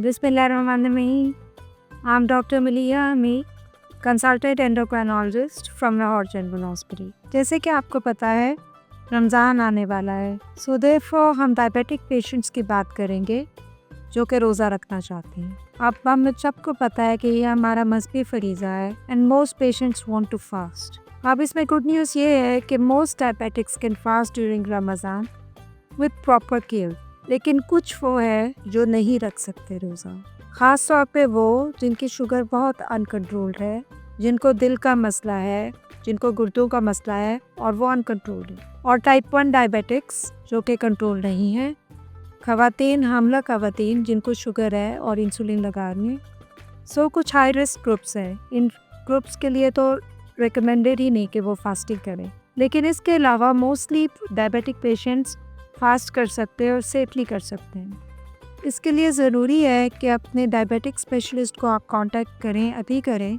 Bismillahirrahmanirrahim. I'm Dr. Maliha Ami, consultant endocrinologist from Lahore general hospital. जैसे कि आपको पता है रमज़ान आने वाला है, सो देयरफॉर हम डायबिटिक पेशेंट्स की बात करेंगे जो कि रोज़ा रखना चाहते हैं। अब हम सबको पता है कि ये हमारा मज़हबी फरीज़ा है and most patients want to fast. अब इसमें गुड न्यूज़ ये है कि most diabetics can fast during Ramzan with proper care, लेकिन कुछ वो है जो नहीं रख सकते रोज़ा, ख़ास तौर पे वो जिनकी शुगर बहुत अनकंट्रोल्ड है, जिनको दिल का मसला है, जिनको गुर्दों का मसला है और वो अनकंट्रोल्ड है, और टाइप 1 डायबिटिक्स जो कि कंट्रोल नहीं है, ख़वातीन, हामला ख़वातीन जिनको शुगर है और इंसुलिन लगा रही हैं। सो कुछ हाई रिस्क ग्रुप्स हैं, इन ग्रुप्स के लिए तो रिकमेंडेड ही नहीं कि वो फास्टिंग करें, लेकिन इसके अलावा मोस्टली डायबिटिक पेशेंट्स फास्ट कर सकते हैं और सेफली कर सकते हैं। इसके लिए ज़रूरी है कि अपने डायबिटिक स्पेशलिस्ट को आप कांटेक्ट करें, अभी करें,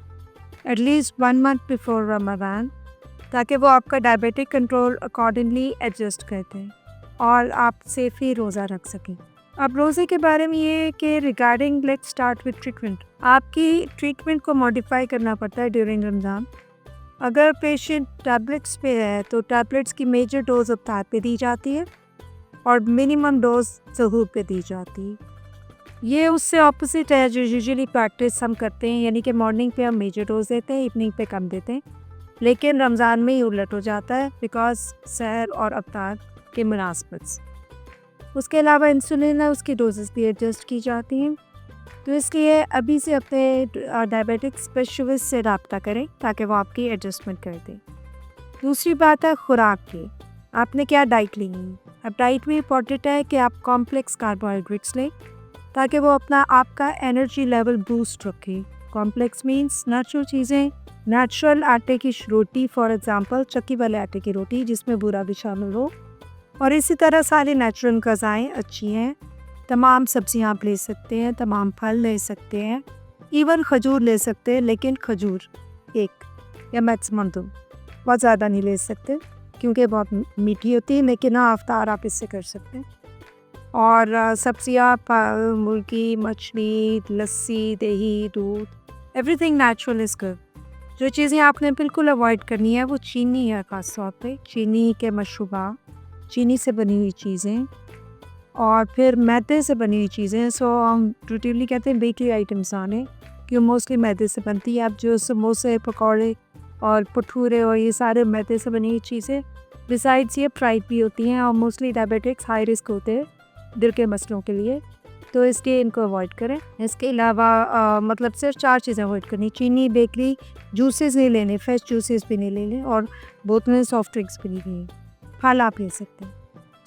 एटलीस्ट 1 मंथ बिफोर रमज़ान, ताकि वो आपका डायबिटिक कंट्रोल अकॉर्डिंगली एडजस्ट करते हैं और आप सेफली रोज़ा रख सकें। अब रोज़े के बारे में ये कि regarding let's start with treatment. आपकी ट्रीटमेंट को मॉडिफाई करना पड़ता है ड्यूरिंग रमज़ान। अगर पेशेंट टैबलेट्स पे है तो टैबलेट्स की मेजर डोज अफ्तार पे दी जाती है और मिनिमम डोज सहूर पे दी जाती है। ये उससे ऑपोजिट है जो यूजुअली प्रैक्टिस हम करते हैं, यानी कि मॉर्निंग पे हम मेजर डोज देते हैं, इवनिंग पे कम देते हैं, लेकिन रमज़ान में ही उलट हो जाता है बिकॉज सहर और अफ्तार के मुनासबत से। उसके अलावा इंसुलिन है, उसकी डोजेस भी एडजस्ट की जाती हैं। तो इसलिए अभी से अपने डायबिटिक स्पेशलिस्ट से रब्ता करें ताकि वो आपकी एडजस्टमेंट कर दें। दूसरी बात है खुराक की, आपने क्या डाइट ली है। अब डाइट में इम्पॉर्टेंट है कि आप कॉम्प्लेक्स कार्बोहाइड्रेट्स लें ताकि वो अपना आपका एनर्जी लेवल बूस्ट रखे। कॉम्प्लेक्स मीन्स नेचुरल चीज़ें, नेचुरल आटे की रोटी, फॉर एग्जांपल चक्की वाले आटे की रोटी जिसमें बूरा भी शामिल हो, और इसी तरह सारी नेचुरल ग़िज़ाएँ अच्छी हैं। तमाम सब्जियां आप ले सकते हैं, तमाम फल ले सकते हैं, इवन खजूर ले सकते हैं, लेकिन खजूर 1 या मैक्सिमम 2, बहुत ज़्यादा नहीं ले सकते क्योंकि बहुत मीठी होती है, लेकिन हाँ अफ्तार आप इससे कर सकते हैं। और सब्जियाँ, मुर्गी, मछली, लस्सी, दही, दूध, एवरीथिंग नेचुरल इज़ गुड। जो चीज़ें आपने बिल्कुल अवॉइड करनी है वो चीनी है, ख़ास तौर पे चीनी के मशरूबा, चीनी से बनी हुई चीज़ें और फिर मैदे से बनी हुई चीज़ें। सो हम रूटीनली कहते हैं बेकरी आइटम्स आने कि मोस्टली मैदे से बनती है। अब जो समोसे, पकौड़े और भटूरे और ये सारे मैदे से बनी हुई चीज़ें, बिसाइड्स ये फ्राइड भी होती हैं और मोस्टली डायबिटिक्स हाई रिस्क होते हैं दिल के मसलों के लिए, तो इसलिए इनको अवॉइड करें। इसके अलावा मतलब सिर्फ 4 चीज़ें अवॉइड करनी, चीनी, बेकरी, जूसेस नहीं लेने, फ्रेश जूसेस भी नहीं लेने और बोतलें सॉफ्ट ड्रिंक्स भी नहीं लेनी। फल आप ले सकते हैं।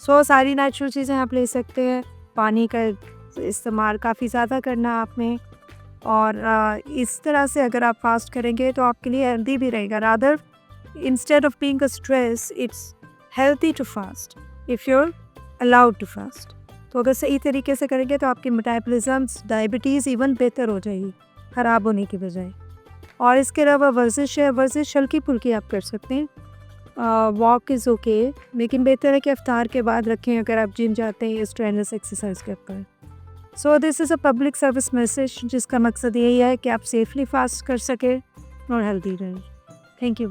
सो सारी नेचुरल चीज़ें आप ले सकते हैं। पानी का इस्तेमाल काफ़ी ज़्यादा करना आपने, और इस तरह से अगर आप फास्ट करेंगे तो आपके लिए हेल्दी भी रहेगा। Rather instead of being a stress, it's healthy to fast if you are allowed to fast. तो अगर सही तरीके से करेंगे तो आपकी मेटाबॉलिज्म, डायबिटीज़ इवन बेहतर हो जाएगी ख़राब होने की बजाय। और इसके अलावा वर्जिश है, वर्जिश हल्की फुल्की आप कर सकते हैं। वॉक इज़ ओके, लेकिन बेहतर है कि अफ्तार के बाद रखें अगर आप जिम जाते हैं, स्ट्रेनलेस एक्सरसाइज करते हैं। So this is a public service message जिसका मकसद यही है कि आप सेफली फास्ट कर सकें और हेल्दी रहें। Thank you.